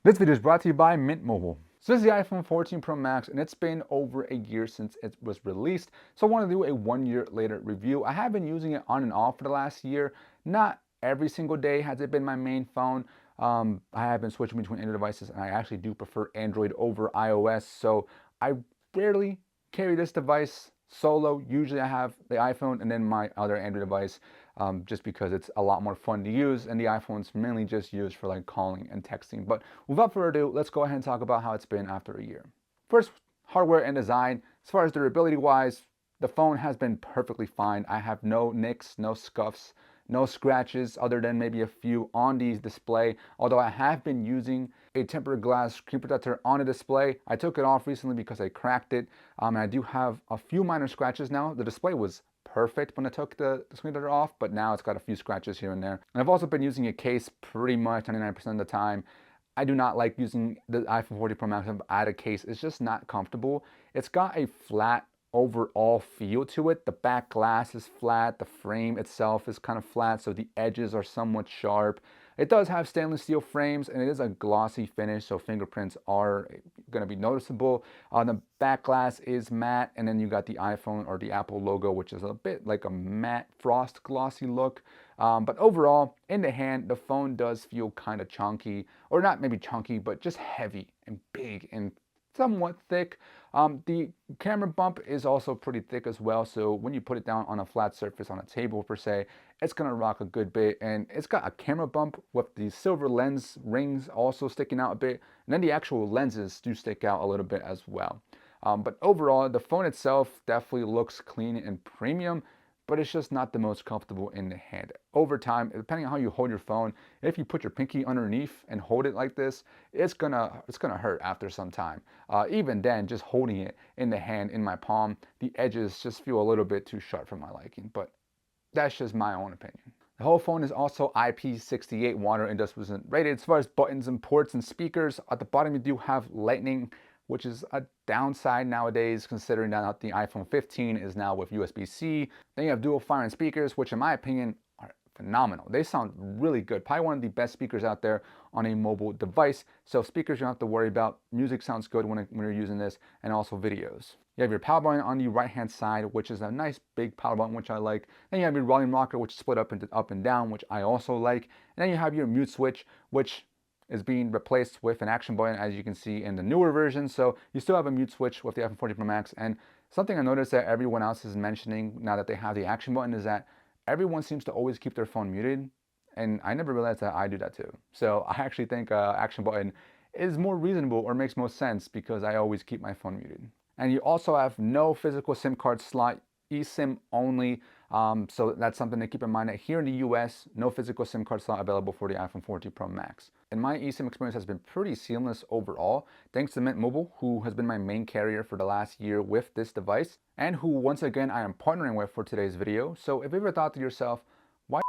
This video is brought to you by Mint Mobile. So this is the iPhone 14 Pro Max, and it's been over a year since it was released. So I want to do a 1 year later review. I have been using it on and off for the last year. Not every single day has it been my main phone. I have been switching between Android devices, and I actually do prefer Android over iOS. So I rarely carry this device solo. Usually I have the iPhone and then my other Android device, just because it's a lot more fun to use, and the iPhone's mainly just used for like calling and texting. But without further ado, let's go ahead and talk about how it's been after a year. First, hardware and design. As far as durability wise, the phone has been perfectly fine. I have no nicks, no scuffs, no scratches other than maybe a few on the display. Although I have been using a tempered glass screen protector on the display. I took it off recently because I cracked it. And I do have a few minor scratches now. The display was perfect when I took the screen protector off, but now it's got a few scratches here and there. And I've also been using a case pretty much 99% of the time. I do not like using the iPhone 14 Pro Max out of case. It's just not comfortable. It's got a flat overall feel to it. The back glass is flat, the frame itself is kind of flat, so the edges are somewhat sharp. It does have stainless steel frames, and it is a glossy finish, so fingerprints are going to be noticeable. The back glass is matte, and then you got the iPhone or the Apple logo, which is a bit like a matte frost glossy look. But overall, in the hand, the phone does feel kind of chunky, or not maybe chunky, but just heavy and big and somewhat thick. The camera bump is also pretty thick as well, so when you put it down on a flat surface, on a table per se, it's gonna rock a good bit. And it's got a camera bump with the silver lens rings also sticking out a bit, and then the actual lenses do stick out a little bit as well. But overall, the phone itself definitely looks clean and premium, but it's just not the most comfortable in the hand. Over time, depending on how you hold your phone, if you put your pinky underneath and hold it like this, it's gonna hurt after some time. Even then, just holding it in the hand, in my palm, the edges just feel a little bit too sharp for my liking, but that's just my own opinion. The whole phone is also IP68 water and dust resistant rated. As far as buttons and ports and speakers, at the bottom you do have Lightning, which is a downside nowadays considering that the iPhone 15 is now with USB-C. Then you have dual firing speakers, which in my opinion are phenomenal. They sound really good. Probably one of the best speakers out there on a mobile device. So speakers you don't have to worry about. Music sounds good when you're using this, and also videos. You have your power button on the right hand side, which is a nice big power button, which I like. Then you have your volume rocker, which is split up into up and down, which I also like. And then you have your mute switch, which is being replaced with an action button, as you can see in the newer version. So you still have a mute switch with the iPhone 14 Pro Max. And something I noticed that everyone else is mentioning now that they have the action button is that everyone seems to always keep their phone muted. And I never realized that I do that too. So I actually think action button is more reasonable, or makes most sense, because I always keep my phone muted. And you also have no physical SIM card slot, eSIM only. So that's something to keep in mind, that here in the US, no physical SIM card slot available for the iPhone 14 Pro Max. And my eSIM experience has been pretty seamless overall, thanks to Mint Mobile, who has been my main carrier for the last year with this device, and who once again I am partnering with for today's video. So if you ever thought to yourself, why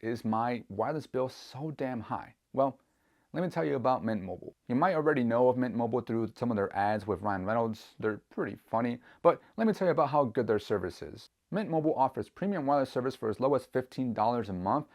is my wireless bill so damn high? Well, let me tell you about Mint Mobile. You might already know of Mint Mobile through some of their ads with Ryan Reynolds. They're pretty funny, but let me tell you about how good their service is. Mint Mobile offers premium wireless service for as low as $15 a month,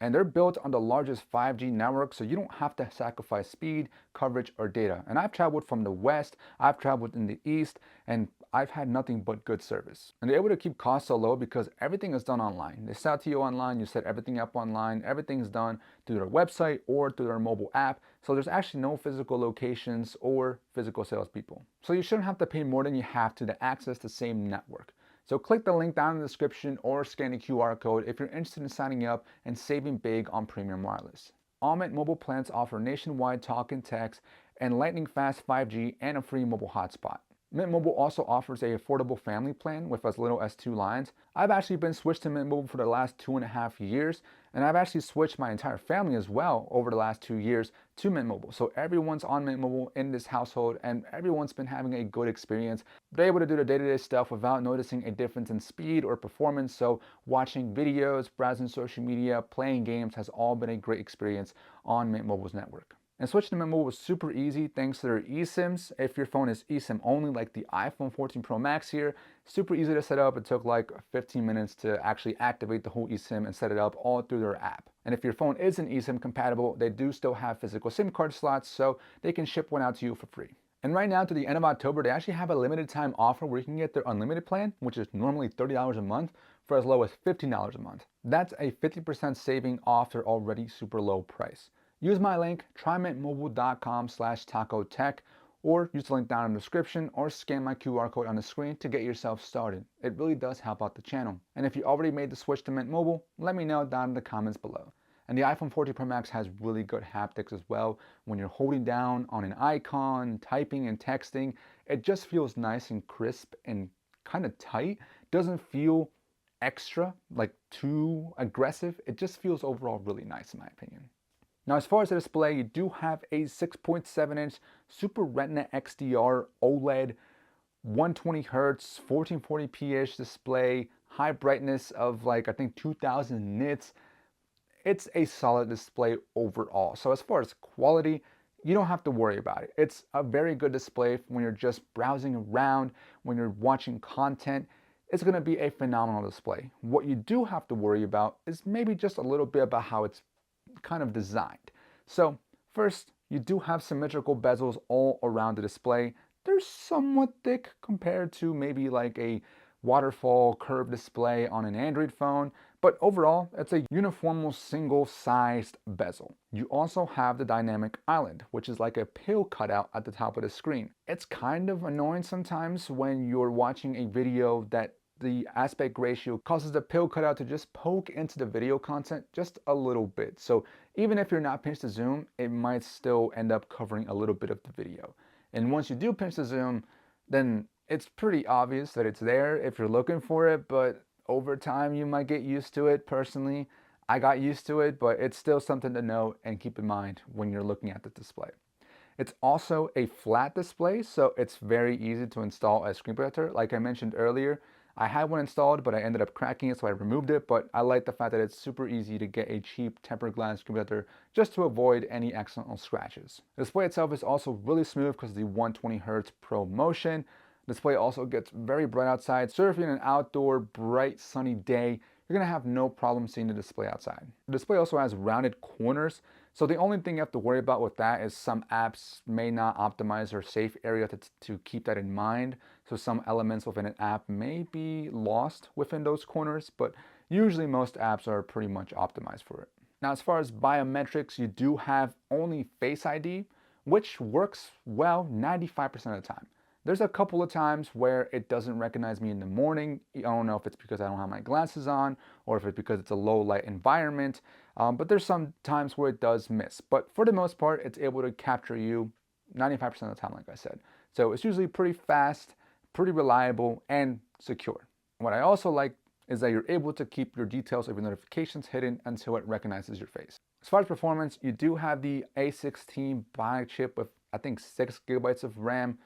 and they're built on the largest 5G network, so you don't have to sacrifice speed, coverage, or data. And I've traveled from the West, I've traveled in the East, and I've had nothing but good service. And they're able to keep costs so low because everything is done online. They sell to you online, you set everything up online, everything's done through their website or through their mobile app. So there's actually no physical locations or physical salespeople. So you shouldn't have to pay more than you have to access the same network. So click the link down in the description or scan the QR code if you're interested in signing up and saving big on premium wireless. All Mint Mobile plans offer nationwide talk and text and lightning fast 5G and a free mobile hotspot. Mint Mobile also offers an affordable family plan with as little as 2 lines. I've actually been switched to Mint Mobile for the last 2.5 years, and I've actually switched my entire family as well over the last 2 years to Mint Mobile. So everyone's on Mint Mobile in this household, and everyone's been having a good experience. They're able to do the day-to-day stuff without noticing a difference in speed or performance. So watching videos, browsing social media, playing games has all been a great experience on Mint Mobile's network. And switching to Mint Mobile was super easy thanks to their eSIMs. If your phone is eSIM only, like the iPhone 14 Pro Max here, super easy to set up. It took like 15 minutes to actually activate the whole eSIM and set it up all through their app. And if your phone isn't eSIM compatible, they do still have physical SIM card slots, so they can ship one out to you for free. And right now to the end of October, they actually have a limited time offer where you can get their unlimited plan, which is normally $30 a month, for as low as $15 a month. That's a 50% saving off their already super low price. Use my link, trymintmobile.com/tacotech, or use the link down in the description, or scan my QR code on the screen to get yourself started. It really does help out the channel. And if you already made the switch to Mint Mobile, let me know down in the comments below. And the iPhone 14 Pro Max has really good haptics as well. When you're holding down on an icon, typing and texting, it just feels nice and crisp and kind of tight. Doesn't feel extra, like too aggressive. It just feels overall really nice in my opinion. Now, as far as the display, you do have a 6.7-inch Super Retina XDR OLED, 120 Hz, 1440p-ish display, high brightness of like, I think 2000 nits. It's a solid display overall. So as far as quality, you don't have to worry about it. It's a very good display when you're just browsing around, when you're watching content. It's going to be a phenomenal display. What you do have to worry about is maybe just a little bit about how it's kind of designed. So first, you do have symmetrical bezels all around the display. They're somewhat thick compared to maybe like a waterfall curved display on an Android phone, but overall, it's a uniform single-sized bezel. You also have the dynamic island, which is like a pill cutout at the top of the screen. It's kind of annoying sometimes when you're watching a video that the aspect ratio causes the pill cutout to just poke into the video content just a little bit. So even if you're not pinch to zoom, it might still end up covering a little bit of the video. And once you do pinch to zoom, then it's pretty obvious that it's there if you're looking for it, but over time you might get used to it. Personally, I got used to it, but it's still something to note and keep in mind when you're looking at the display. It's also a flat display, so it's very easy to install a screen protector. Like I mentioned earlier, I had one installed, but I ended up cracking it, so I removed it. But I like the fact that it's super easy to get a cheap tempered glass screen protector just to avoid any accidental scratches. The display itself is also really smooth because of the 120 Hz Pro Motion. The display also gets very bright outside. So if you're in an outdoor, bright, sunny day, you're gonna have no problem seeing the display outside. The display also has rounded corners, so the only thing you have to worry about with that is some apps may not optimize their safe area to keep that in mind. So some elements within an app may be lost within those corners, but usually most apps are pretty much optimized for it. Now, as far as biometrics, you do have only Face ID, which works well 95% of the time. There's a couple of times where it doesn't recognize me in the morning. I don't know if it's because I don't have my glasses on or if it's because it's a low light environment, but there's some times where it does miss. But for the most part, it's able to capture you 95% of the time, like I said. So it's usually pretty fast, pretty reliable, and secure. What I also like is that you're able to keep your details of your notifications hidden until it recognizes your face. As far as performance, you do have the A16 Bionic chip with, I think, 6 gigabytes of RAM.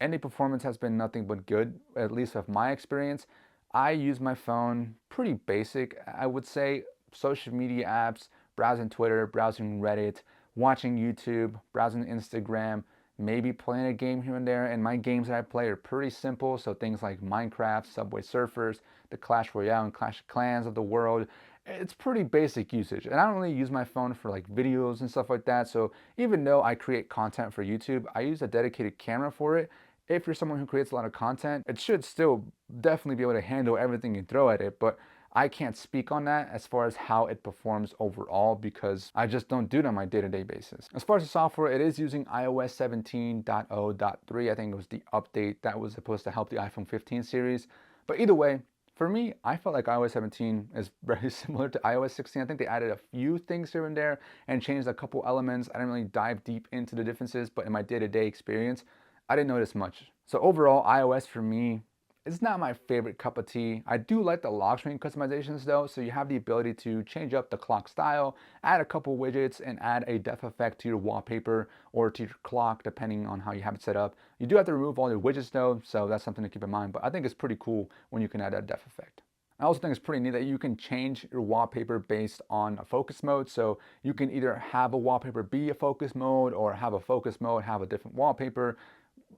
Any performance has been nothing but good, at least of my experience. I use my phone pretty basic, I would say. Social media apps, browsing Twitter, browsing Reddit, watching YouTube, browsing Instagram, maybe playing a game here and there. And my games that I play are pretty simple, so things like Minecraft, Subway Surfers, the Clash Royale and Clash of Clans of the world. It's pretty basic usage, and I don't really use my phone for like videos and stuff like that. So even though I create content for YouTube, I use a dedicated camera for it. If you're someone who creates a lot of content, it should still definitely be able to handle everything you throw at it, but I can't speak on that as far as how it performs overall because I just don't do it on my day-to-day basis. As far as the software, it is using iOS 17.0.3. I think it was the update that was supposed to help the iPhone 15 series. But either way, for me, I felt like iOS 17 is very similar to iOS 16. I think they added a few things here and there and changed a couple elements. I didn't really dive deep into the differences, but in my day-to-day experience, I didn't notice much. So overall, iOS for me is not my favorite cup of tea. I do like the lock screen customizations though, so you have the ability to change up the clock style, add a couple widgets, and add a depth effect to your wallpaper or to your clock, depending on how you have it set up. You do have to remove all your widgets though, so that's something to keep in mind, but I think it's pretty cool when you can add that depth effect. I also think it's pretty neat that you can change your wallpaper based on a focus mode. So you can either have a wallpaper be a focus mode or have a focus mode, have a different wallpaper.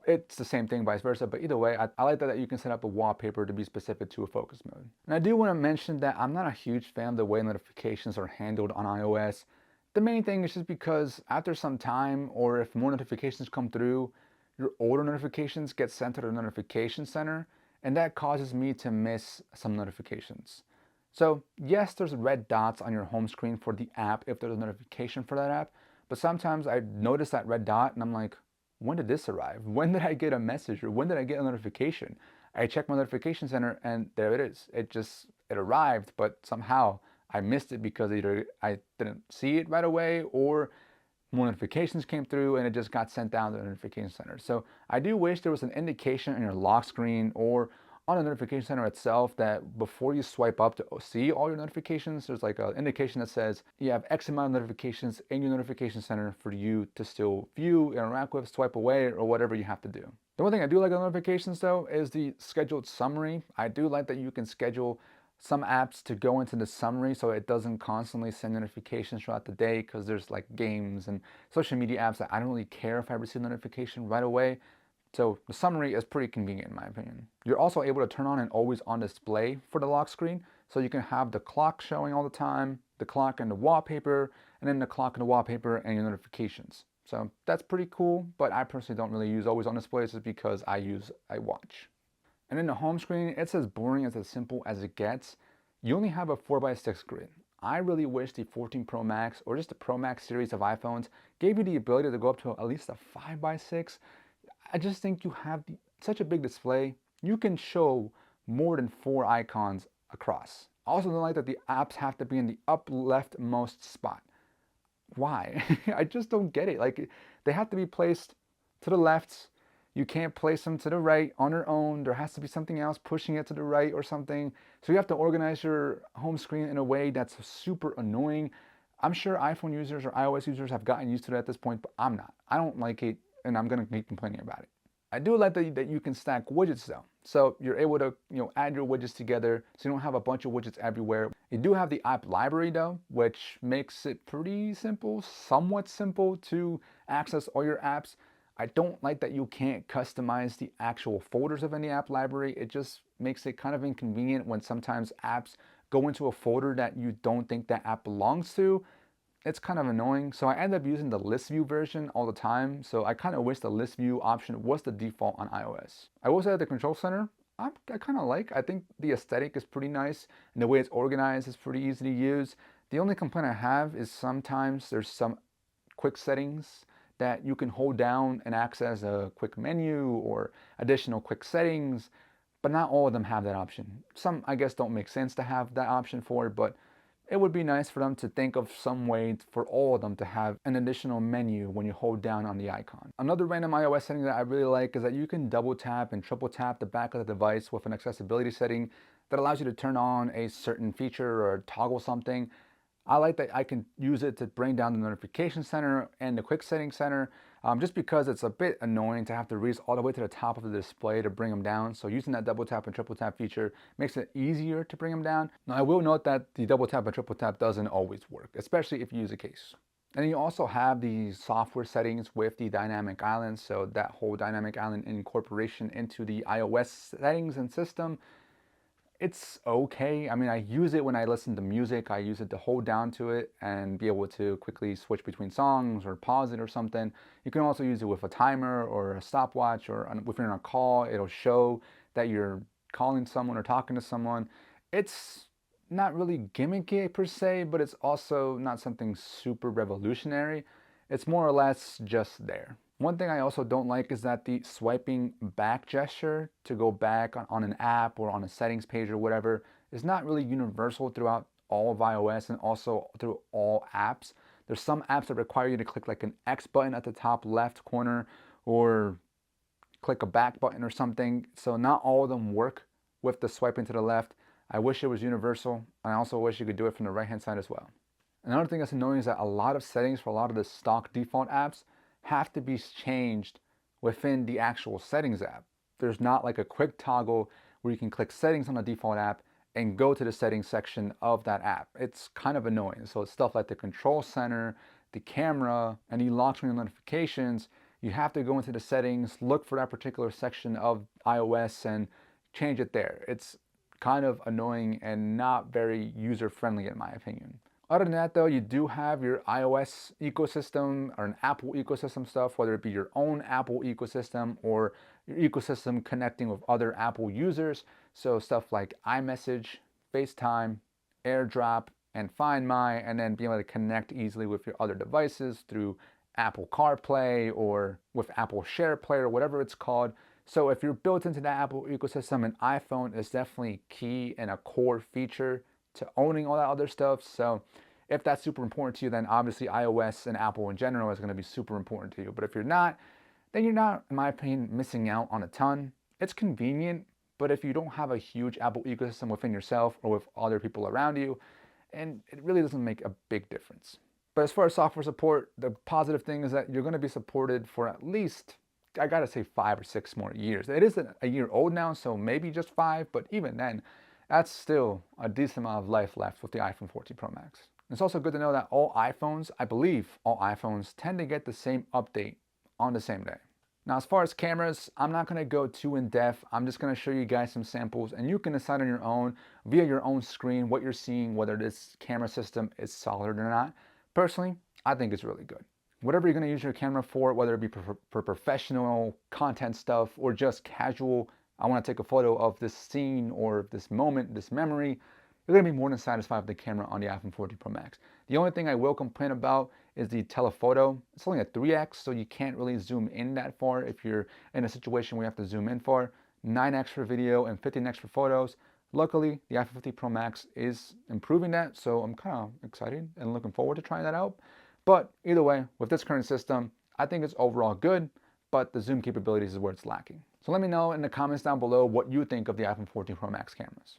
It's the same thing, vice versa, but either way, I like that you can set up a wallpaper to be specific to a focus mode. And I do want to mention that I'm not a huge fan of the way notifications are handled on iOS. The main thing is just because after some time, or if more notifications come through, your older notifications get sent to the notification center, and that causes me to miss some notifications. So yes, there's red dots on your home screen for the app if there's a notification for that app, but sometimes I notice that red dot and I'm like, when did this arrive? When did I get a message or when did I get a notification? I check my notification center and there it is. It arrived, but somehow I missed it because either I didn't see it right away or more notifications came through and it just got sent down to the notification center. So I do wish there was an indication in your lock screen or on the notification center itself that before you swipe up to see all your notifications, there's like an indication that says you have X amount of notifications in your notification center for you to still view, interact with, swipe away, or whatever you have to do. The one thing I do like on notifications though is the scheduled summary. I do like that you can schedule some apps to go into the summary so it doesn't constantly send notifications throughout the day, because there's like games and social media apps that I don't really care if I receive a notification right away. So the summary is pretty convenient in my opinion. You're also able to turn on an always on display for the lock screen, so you can have the clock showing all the time, the clock and the wallpaper, and then the clock and the wallpaper and your notifications. So that's pretty cool, but I personally don't really use always on displays just because I watch. And in the home screen, it's as boring as simple as it gets. You only have a 4x6 grid. I really wish the 14 Pro Max or just the Pro Max series of iPhones gave you the ability to go up to at least a 5x6. I just think you have such a big display. You can show more than 4 icons across. I also don't like that the apps have to be in the up leftmost spot. Why? I just don't get it. Like, they have to be placed to the left. You can't place them to the right on their own. There has to be something else pushing it to the right or something. So you have to organize your home screen in a way that's super annoying. I'm sure iPhone users or iOS users have gotten used to it at this point, but I'm not. I don't like it, and I'm gonna keep complaining about it. I do like that you can stack widgets though. So you're able to add your widgets together so you don't have a bunch of widgets everywhere. You do have the app library though, which makes it pretty simple, somewhat simple to access all your apps. I don't like that you can't customize the actual folders of any app library. It just makes it kind of inconvenient when sometimes apps go into a folder that you don't think that app belongs to. It's kind of annoying. So I end up using the list view version all the time. So I kind of wish the list view option was the default on iOS. I will say that the control center, I kind of like. I think the aesthetic is pretty nice and the way it's organized is pretty easy to use. The only complaint I have is sometimes there's some quick settings that you can hold down and access a quick menu or additional quick settings, but not all of them have that option. Some, I guess, don't make sense to have that option for, but it would be nice for them to think of some way for all of them to have an additional menu when you hold down on the icon. Another random iOS setting that I really like is that you can double tap and triple tap the back of the device with an accessibility setting that allows you to turn on a certain feature or toggle something. I like that I can use it to bring down the notification center and the quick setting center, just because it's a bit annoying to have to reach all the way to the top of the display to bring them down. So using that double tap and triple tap feature makes it easier to bring them down. Now I will note that the double tap and triple tap doesn't always work, especially if you use a case. And you also have the software settings with the dynamic island. So that whole dynamic island incorporation into the iOS settings and system, it's okay. I mean, I use it when I listen to music. I use it to hold down to it and be able to quickly switch between songs or pause it or something. You can also use it with a timer or a stopwatch, or if you're on a call, it'll show that you're calling someone or talking to someone. It's not really gimmicky per se, but it's also not something super revolutionary. It's more or less just there. One thing I also don't like is that the swiping back gesture to go back on an app or on a settings page or whatever is not really universal throughout all of iOS and also through all apps. There's some apps that require you to click like an X button at the top left corner or click a back button or something. So not all of them work with the swiping to the left. I wish it was universal. I also wish you could do it from the right hand side as well. Another thing that's annoying is that a lot of settings for a lot of the stock default apps have to be changed within the actual settings app. There's not like a quick toggle where you can click settings on the default app and go to the settings section of that app. It's kind of annoying. So it's stuff like the control center, the camera, any lock screen notifications. You have to go into the settings, look for that particular section of iOS and change it there. It's kind of annoying and not very user-friendly in my opinion. Other than that though, you do have your iOS ecosystem or an Apple ecosystem stuff, whether it be your own Apple ecosystem or your ecosystem connecting with other Apple users. So stuff like iMessage, FaceTime, AirDrop, and Find My, and then being able to connect easily with your other devices through Apple CarPlay or with Apple SharePlay or whatever it's called. So if you're built into the Apple ecosystem, an iPhone is definitely key and a core feature to owning all that other stuff. So if that's super important to you, then obviously iOS and Apple in general is going to be super important to you. But if you're not, then you're not, in my opinion, missing out on a ton. It's convenient, but if you don't have a huge Apple ecosystem within yourself or with other people around you, and it really doesn't make a big difference. But as far as software support, the positive thing is that you're going to be supported for at least, I gotta say, 5 or 6 more years. It is a year old now, so maybe just 5, but even then, that's still a decent amount of life left with the iPhone 14 Pro Max. It's also good to know that all iPhones, I believe all iPhones, tend to get the same update on the same day. Now, as far as cameras, I'm not gonna go too in depth. I'm just gonna show you guys some samples and you can decide on your own, via your own screen, what you're seeing, whether this camera system is solid or not. Personally, I think it's really good. Whatever you're gonna use your camera for, whether it be for professional content stuff or just casual, I wanna take a photo of this scene or this moment, this memory, you're gonna be more than satisfied with the camera on the iPhone 14 Pro Max. The only thing I will complain about is the telephoto. It's only a 3x, so you can't really zoom in that far if you're in a situation where you have to zoom in far. 9x for video and 15x for photos. Luckily, the iPhone 15 Pro Max is improving that, so I'm kind of excited and looking forward to trying that out. But either way, with this current system, I think it's overall good, but the zoom capabilities is where it's lacking. So let me know in the comments down below what you think of the iPhone 14 Pro Max cameras.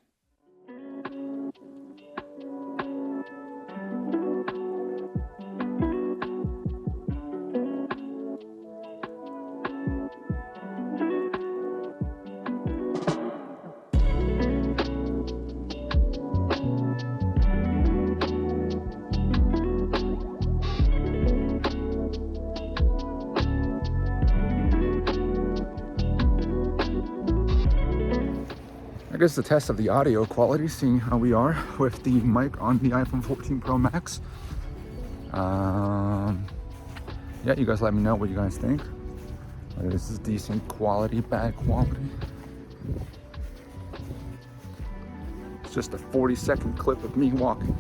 I guess the test of the audio quality, seeing how we are with the mic on the iPhone 14 Pro Max. Yeah, you guys let me know what you guys think. Whether this is decent quality, bad quality. It's just a 40-second clip of me walking.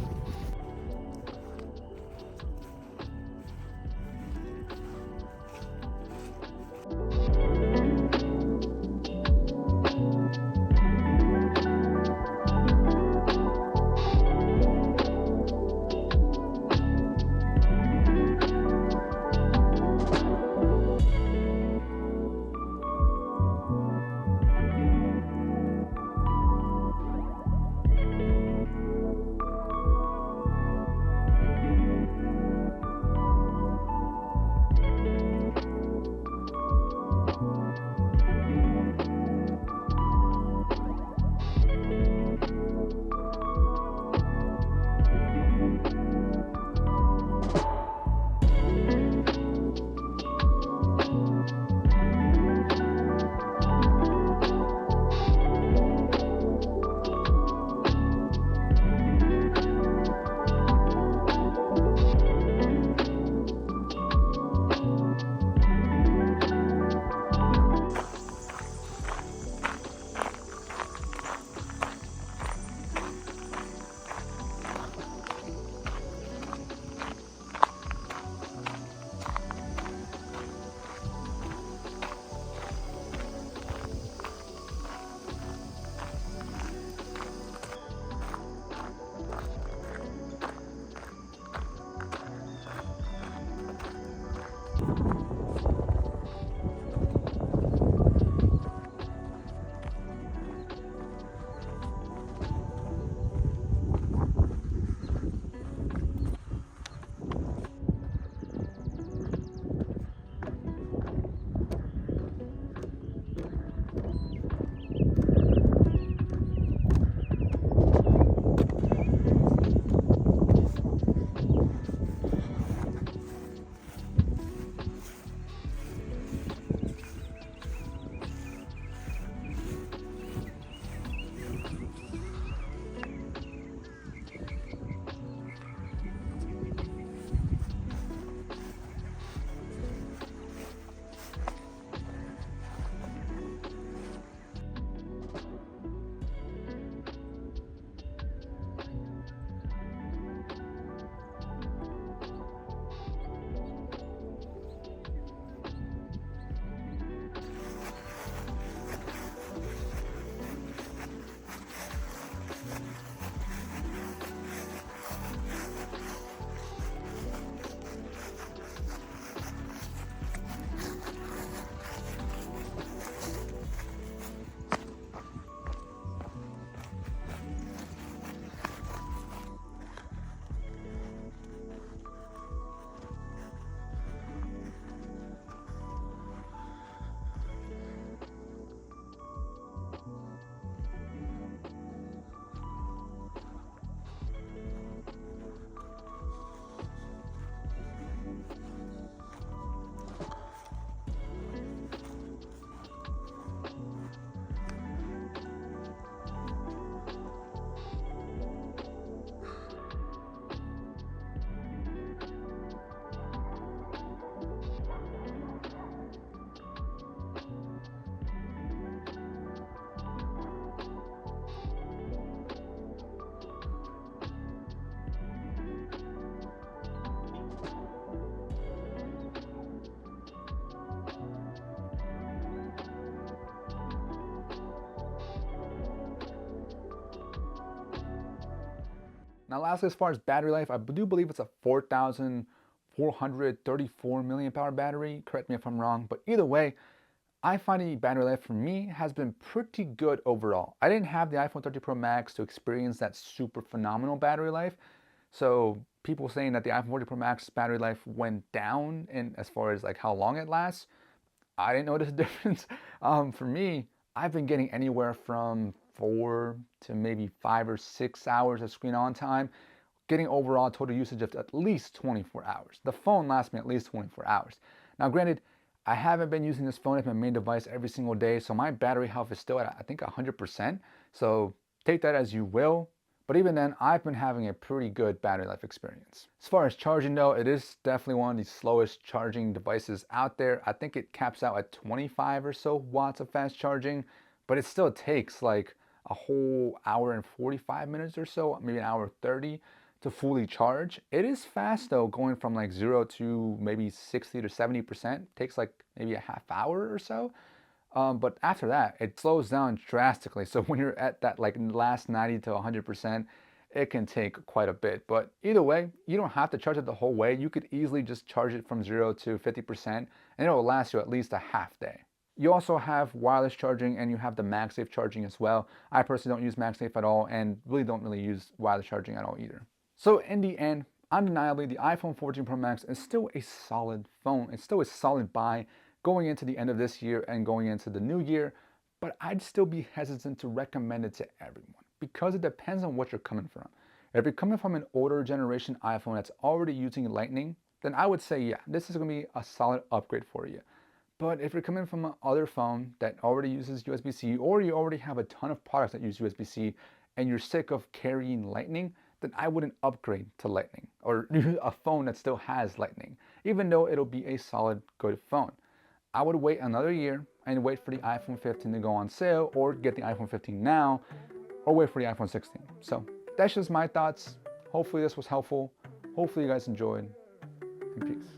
Now lastly, as far as battery life, I do believe it's a 4,434 milliamp hour battery. Correct me if I'm wrong, but either way, I find the battery life for me has been pretty good overall. I didn't have the iPhone 13 Pro Max to experience that super phenomenal battery life. So people saying that the iPhone 14 Pro Max battery life went down and as far as like how long it lasts, I didn't notice a difference. For me, I've been getting anywhere from 4 to maybe 5 or 6 hours of screen on time, getting overall total usage of at least 24 hours. The phone lasts me at least 24 hours. Now granted, I haven't been using this phone as my main device every single day, so my battery health is still at, I think, 100%. So take that as you will. But even then, I've been having a pretty good battery life experience. As far as charging though, it is definitely one of the slowest charging devices out there. I think it caps out at 25 or so watts of fast charging, but it still takes like a whole hour and 45 minutes or so, maybe an hour 30 to fully charge. It is fast though, going from like 0 to maybe 60 to 70%. Takes like maybe a half hour or so. But after that, it slows down drastically. So when you're at that like last 90 to 100%, it can take quite a bit. But either way, you don't have to charge it the whole way. You could easily just charge it from 0 to 50% and it will last you at least a half day. You also have wireless charging and you have the MagSafe charging as well. I personally don't use MagSafe at all and really don't use wireless charging at all either. So in the end, undeniably, the iPhone 14 Pro Max is still a solid phone. It's still a solid buy going into the end of this year and going into the new year, but I'd still be hesitant to recommend it to everyone because it depends on what you're coming from. If you're coming from an older generation iPhone that's already using Lightning, then I would say, yeah, this is going to be a solid upgrade for you. But if you're coming from another phone that already uses USB-C, or you already have a ton of products that use USB-C and you're sick of carrying Lightning, then I wouldn't upgrade to Lightning or a phone that still has Lightning, even though it'll be a solid, good phone. I would wait another year and wait for the iPhone 15 to go on sale, or get the iPhone 15 now, or wait for the iPhone 16. So that's just my thoughts. Hopefully this was helpful. Hopefully you guys enjoyed, and peace.